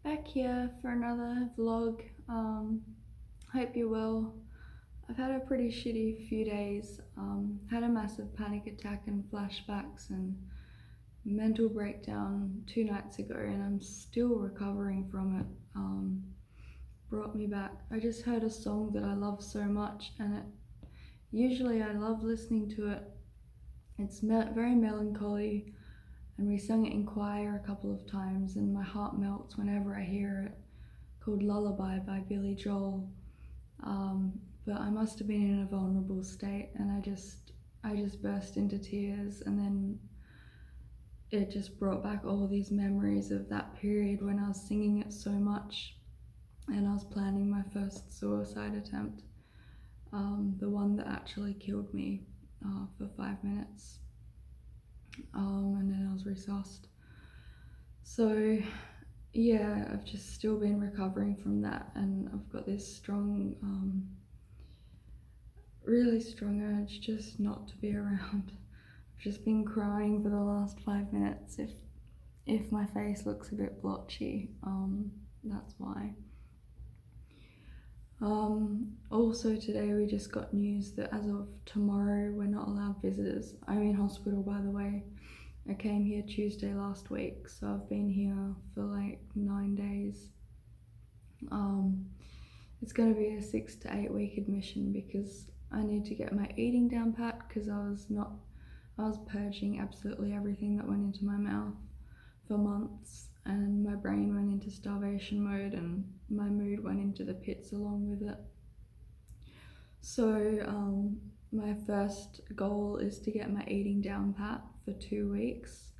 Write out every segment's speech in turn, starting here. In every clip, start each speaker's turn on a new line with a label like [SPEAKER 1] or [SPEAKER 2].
[SPEAKER 1] Back here for another vlog. Hope you're well. I've had a pretty shitty few days. Had a massive panic attack and flashbacks and mental breakdown 2 nights ago, and I'm still recovering from it. Brought me back. I just heard a song that I love so much, and usually I love listening to it. It's very melancholy, and we sung it in choir a couple of times, and my heart melts whenever I hear it, called Lullaby by Billy Joel. But I must have been in a vulnerable state, and I just burst into tears, and then it just brought back all these memories of that period when I was singing it so much, and I was planning my first suicide attempt, the one that actually killed me for 5 minutes. And then I was resuscitated. So yeah, I've just still been recovering from that, and I've got this strong, really strong urge just not to be around. I've just been crying for the last 5 minutes. If my face looks a bit blotchy, that's why. Also today we just got news that as of tomorrow we're not allowed visitors. I'm in hospital, by the way. I came here Tuesday last week, so I've been here for like 9 days. It's going to be a 6 to 8 week admission because I need to get my eating down pat, because I was purging absolutely everything that went into my mouth for months, and my brain went into starvation mode and my mood went into the pits along with it. So my first goal is to get my eating down pat for 2 weeks.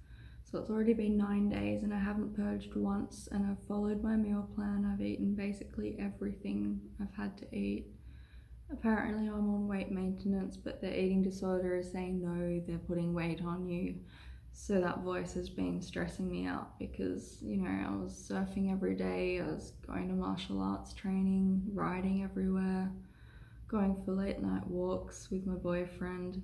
[SPEAKER 1] So it's already been 9 days and I haven't purged once, and I've followed my meal plan. I've eaten basically everything I've had to eat. Apparently I'm on weight maintenance, but the eating disorder is saying no, they're putting weight on you. So that voice has been stressing me out because, you know, I was surfing every day, I was going to martial arts training, riding everywhere, going for late night walks with my boyfriend.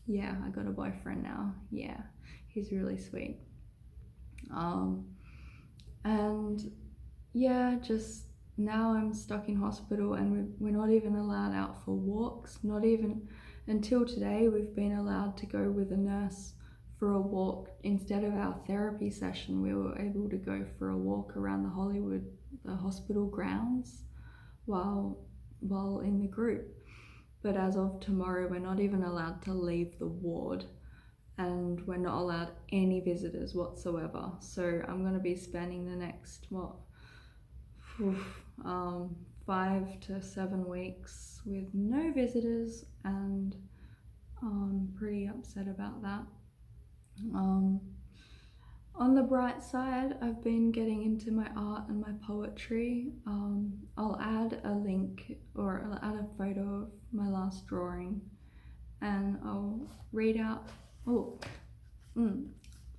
[SPEAKER 1] Yeah, I got a boyfriend now. Yeah, he's really sweet. And yeah, just now I'm stuck in hospital, and we're not even allowed out for walks. Not even until today we've been allowed to go with a nurse for a walk. Instead of our therapy session, we were able to go for a walk around the hospital grounds while in the group. But as of tomorrow, we're not even allowed to leave the ward, and we're not allowed any visitors whatsoever. So I'm going to be spending the next 5 to 7 weeks with no visitors, and I'm pretty upset about that. On the bright side, I've been getting into my art and my poetry. I'll add a link, or I'll add a photo of my last drawing, and I'll read out.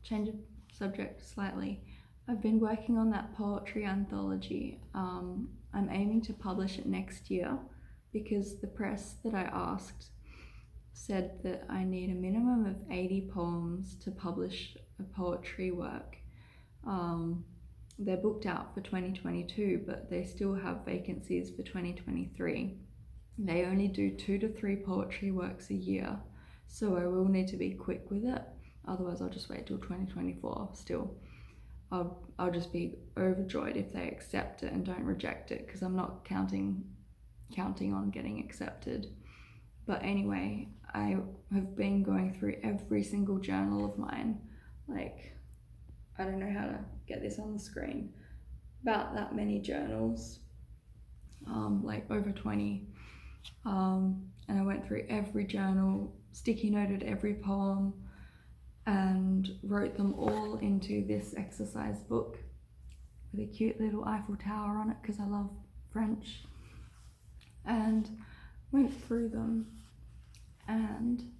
[SPEAKER 1] Change of subject slightly. I've been working on that poetry anthology. I'm aiming to publish it next year because the press that I asked said that I need a minimum of 80 poems to publish a poetry work. They're booked out for 2022, but they still have vacancies for 2023. They only do 2 to 3 poetry works a year, so I will need to be quick with it. Otherwise I'll just wait till 2024 still. I'll just be overjoyed if they accept it and don't reject it, because I'm not counting on getting accepted. But anyway, I have been going through every single journal of mine. Like, I don't know how to get this on the screen. About that many journals, like over 20. And I went through every journal, sticky noted every poem, and wrote them all into this exercise book with a cute little Eiffel Tower on it because I love French, and went through them. And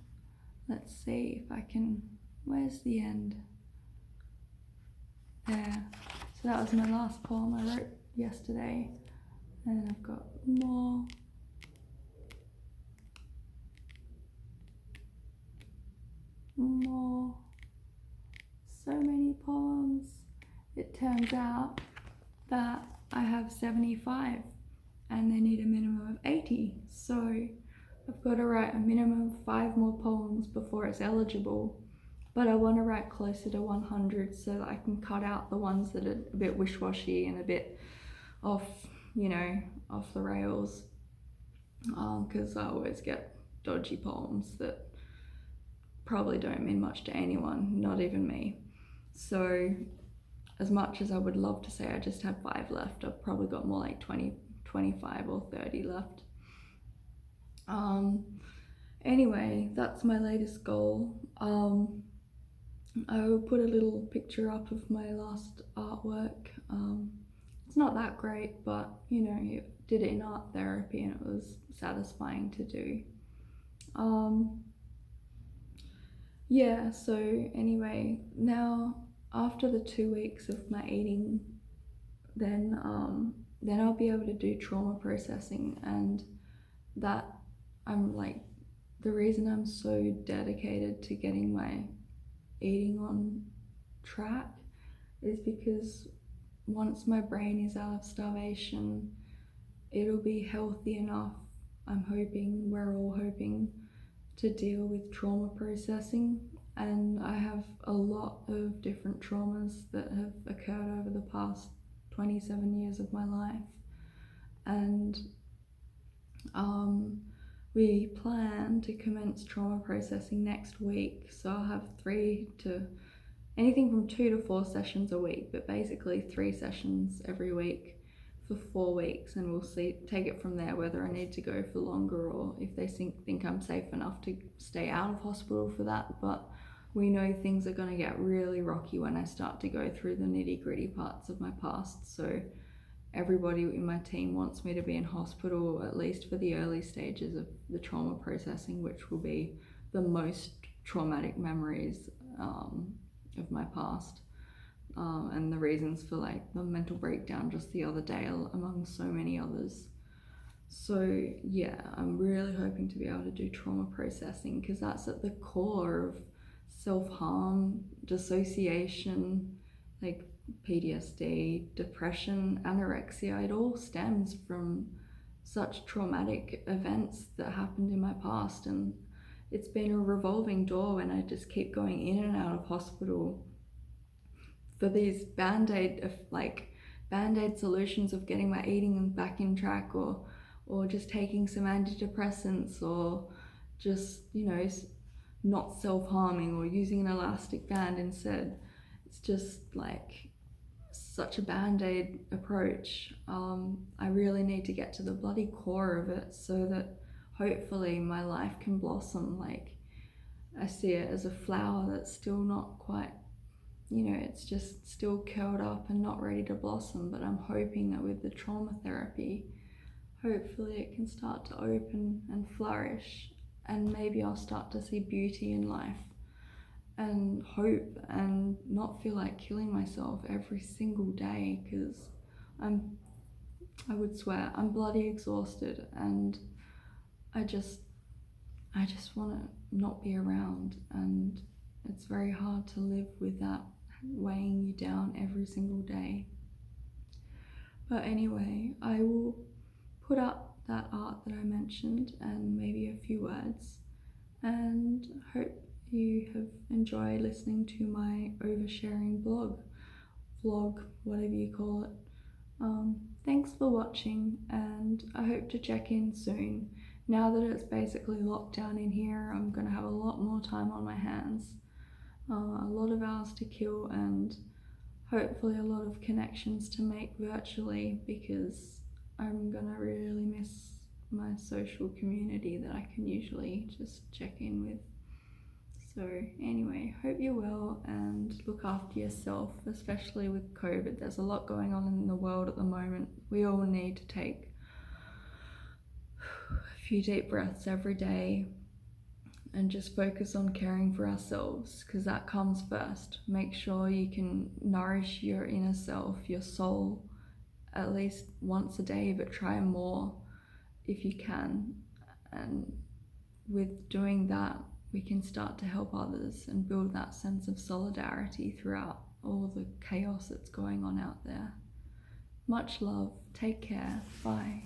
[SPEAKER 1] let's see if I can, where's the end? There. So that was my last poem I wrote yesterday, and I've got more. So many poems. it turns out that I have 75 and they need a minimum of 80. So I've got to write a minimum of 5 more poems before it's eligible. But I want to write closer to 100 so that I can cut out the ones that are a bit wish-washy and a bit off, off the rails. Because I always get dodgy poems that probably don't mean much to anyone, not even me. So as much as I would love to say I just have 5 left, I've probably got more like 20, 25 or 30 left. Anyway, that's my latest goal. I will put a little picture up of my last artwork. It's not that great, but you did it in art therapy and it was satisfying to do. Yeah, so anyway, now after the 2 weeks of my eating, then I'll be able to do trauma processing, and that I'm like, the reason I'm so dedicated to getting my eating on track is because once my brain is out of starvation, it'll be healthy enough, we're all hoping, to deal with trauma processing. And I have a lot of different traumas that have occurred over the past 27 years of my life, and we plan to commence trauma processing next week. So I'll have anything from 2 to 4 sessions a week, but basically 3 sessions every week for 4 weeks, and we'll take it from there whether I need to go for longer or if they think I'm safe enough to stay out of hospital for that. But we know things are going to get really rocky when I start to go through the nitty-gritty parts of my past. So everybody in my team wants me to be in hospital at least for the early stages of the trauma processing, which will be the most traumatic memories of my past, and the reasons for like the mental breakdown just the other day, among so many others. So yeah, I'm really hoping to be able to do trauma processing because that's at the core of self-harm, dissociation, like PTSD, depression, anorexia. It all stems from such traumatic events that happened in my past, and it's been a revolving door when I just keep going in and out of hospital for these band-aid solutions of getting my eating back in track, or just taking some antidepressants, or just not self-harming, or using an elastic band instead. It's just like such a band-aid approach. I really need to get to the bloody core of it so that hopefully my life can blossom. Like, I see it as a flower that's still not quite, it's just still curled up and not ready to blossom, but I'm hoping that with the trauma therapy, hopefully it can start to open and flourish, and maybe I'll start to see beauty in life and hope and not feel like killing myself every single day, because I would swear I'm bloody exhausted, and I just want to not be around, and it's very hard to live with that weighing you down every single day. But anyway, I will put up that art that I mentioned and maybe a few words, and hope you have enjoyed listening to my oversharing vlog, whatever you call it. Thanks for watching, and I hope to check in soon. Now that it's basically locked down in here, I'm going to have a lot more time on my hands, a lot of hours to kill, and hopefully a lot of connections to make virtually, because I'm going to really miss my social community that I can usually just check in with. So anyway, hope you're well and look after yourself, especially with COVID. There's a lot going on in the world at the moment. We all need to take a few deep breaths every day and just focus on caring for ourselves, because that comes first. Make sure you can nourish your inner self, your soul, at least once a day, but try more if you can. And with doing that, we can start to help others and build that sense of solidarity throughout all the chaos that's going on out there. Much love. Take care. Bye.